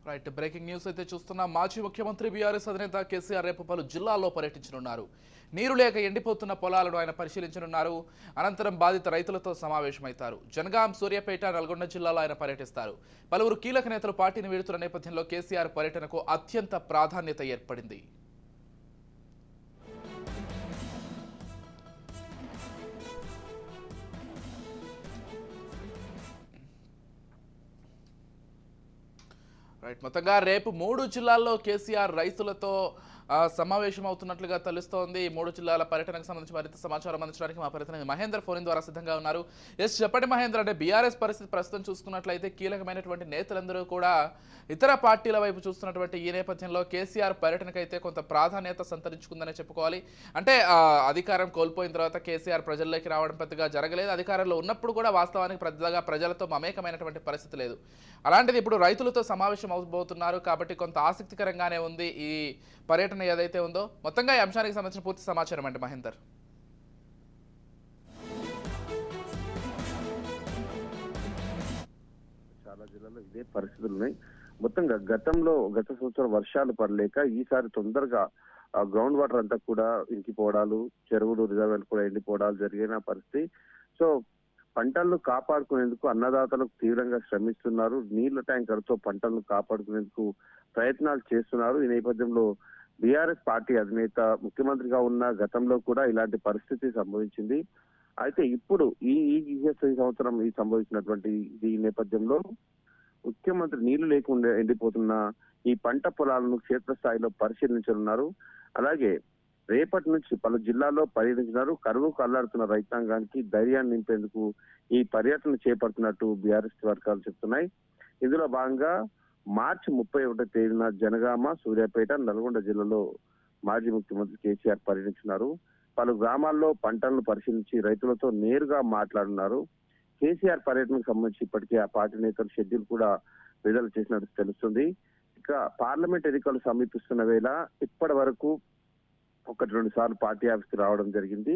Right, breaking news అయితే చూస్తున్నాం. మాజీ ముఖ్యమంత్రి బీఆర్ఎస్ అధినేత కేసీఆర్ రేపు పలు జిల్లాల్లో పర్యటించనున్నారు. నీరు లేక ఎండిపోతున్న పొలాలను ఆయన పరిశీలించనున్నారు. అనంతరం బాధిత రైతులతో సమావేశమవుతారు. జనగాం, సూర్యాపేట, నల్గొండ జిల్లాలో ఆయన పర్యటిస్తారు. పలువురు కీలక నేతలు పార్టీని వీడుతున్న నేపథ్యంలో కేసీఆర్ పర్యటనకు అత్యంత ప్రాధాన్యత ఏర్పడింది. రైట్, మొత్తంగా రేపు 3 జిల్లాల్లో కేసీఆర్ రైతులతో సమావేశం అవుతున్నట్లుగా తెలుస్తోంది. 3 జిల్లాల పర్యటనకు సంబంధించి మరింత సమాచారం అందించడానికి మా ప్రతినిధి మహేందర్ ఫోన్ ద్వారా సిద్ధంగా ఉన్నారు. చెప్పండి మహేందర్, అంటే బీఆర్ఎస్ పరిస్థితి ప్రస్తుతం చూసుకున్నట్లయితే కీలకమైనటువంటి నేతలందరూ కూడా ఇతర పార్టీల వైపు చూస్తున్నటువంటి ఈ నేపథ్యంలో కేసీఆర్ పర్యటనకైతే కొంత ప్రాధాన్యత సంతరించుకుందనే చెప్పుకోవాలి. అంటే అధికారం కోల్పోయిన తర్వాత కేసీఆర్ ప్రజల్లోకి రావడం పెద్దగా జరగలేదు. అధికారంలో ఉన్నప్పుడు కూడా వాస్తవానికి పెద్దగా ప్రజలతో మమేకమైనటువంటి పరిస్థితి లేదు. అలాంటిది ఇప్పుడు రైతులతో సమావేశం అవబోతున్నారు కాబట్టి కొంత ఆసక్తికరంగానే ఉంది ఈ పర్యటన ఏదైతే ఉందో. మొత్తంగా ఈ అంశానికి సంబంధించిన పూర్తి సమాచారం అండి మహేందర్. చాలా జిల్లాల్లో ఇదే పరిస్థితులు ఉన్నాయి. మొత్తంగా గత సంవత్సరం వర్షాలు పడలేక ఈసారి తొందరగా గ్రౌండ్ వాటర్ అంతా కూడా ఇంకిపోవడాలు, చెరువులు, రిజర్వాయర్లు కూడా ఎండిపోవడాలు జరిగిన పరిస్థితి. సో పంటలను కాపాడుకునేందుకు అన్నదాతలకు తీవ్రంగా శ్రమిస్తున్నారు. నీళ్ల ట్యాంకర్తో పంటలను కాపాడుకునేందుకు ప్రయత్నాలు చేస్తున్నారు. ఈ నేపథ్యంలో బీఆర్ఎస్ పార్టీ అధినేత ముఖ్యమంత్రిగా ఉన్న గతంలో కూడా ఇలాంటి పరిస్థితి సంభవించింది. అయితే ఇప్పుడు ఈ సంవత్సరం ఈ సంభవించినటువంటి ఈ నేపథ్యంలో ముఖ్యమంత్రి నీళ్లు లేకుండా ఎండిపోతున్న ఈ పంట పొలాలను క్షేత్రస్థాయిలో పరిశీలించనున్నారు. అలాగే రేపటి నుంచి పలు జిల్లాల్లో పర్యటించినారు. కరువుకు అల్లాడుతున్న రైతాంగానికి ధైర్యాన్ని నింపేందుకు ఈ పర్యటన చేపడుతున్నట్టు బీఆర్ఎస్ వర్గాలు చెప్తున్నాయి. ఇందులో భాగంగా మార్చి 31వ తేదీన జనగామ, సూర్యాపేట, నల్గొండ జిల్లాలో మాజీ ముఖ్యమంత్రి కేసీఆర్ పర్యటించినారు. పలు గ్రామాల్లో పంటలను పరిశీలించి రైతులతో నేరుగా మాట్లాడున్నారు. కేసీఆర్ పర్యటనకు సంబంధించి ఇప్పటికే ఆ పార్టీ నేతలు షెడ్యూల్ కూడా విడుదల చేసినట్టు తెలుస్తుంది. ఇక పార్లమెంట్ ఎన్నికలు సమీపిస్తున్న వేళ ఇప్పటి వరకు 1-2 సార్లు పార్టీ ఆఫీస్కి రావడం జరిగింది.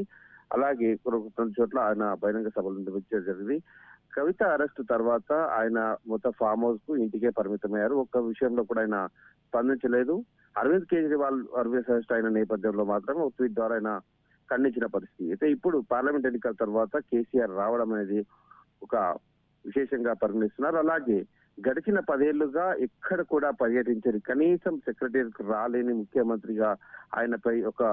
అలాగే కొన్ని చోట్ల ఆయన బహిరంగ సభలు నిర్వహించడం జరిగింది. కవిత అరెస్టు తర్వాత ఆయన మొత్తం ఫామ్ హౌస్ కు ఇంటికే పరిమితమయ్యారు. ఒక్క విషయంలో కూడా ఆయన స్పందించలేదు. అరవింద్ కేజ్రీవాల్ అరెస్ట్ అయిన నేపథ్యంలో మాత్రం ఒక ట్వీట్ ద్వారా ఆయన ఖండించిన పరిస్థితి. అయితే ఇప్పుడు పార్లమెంట్ ఎన్నికల తర్వాత కేసీఆర్ రావడం అనేది ఒక విశేషంగా పరిగణిస్తున్నారు. అలాగే గడిచిన 10 ఏళ్లుగా ఎక్కడ కూడా పర్యటించని, కనీసం సెక్రటేరియట్ రాలేని ముఖ్యమంత్రిగా ఆయనపై ఒక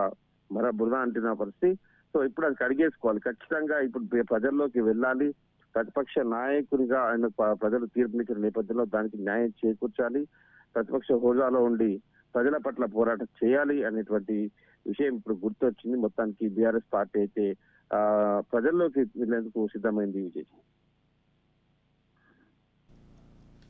బురద అంటిన పరిస్థితి. సో ఇప్పుడు అది కడిగేసుకోవాలి. ఖచ్చితంగా ఇప్పుడు ప్రజల్లోకి వెళ్ళాలి. ప్రతిపక్ష నాయకునిగా ఆయన ప్రజలు తీర్పునిచ్చిన నేపథ్యంలో దానికి న్యాయం చేకూర్చాలి. ప్రతిపక్ష హోదాలో ఉండి ప్రజల పట్ల పోరాటం చేయాలి అనేటువంటి విషయం ఇప్పుడు గుర్తొచ్చింది. మొత్తానికి బీఆర్ఎస్ పార్టీ అయితే ప్రజల్లోకి వెళ్లేందుకు సిద్ధమైంది. విజయ్.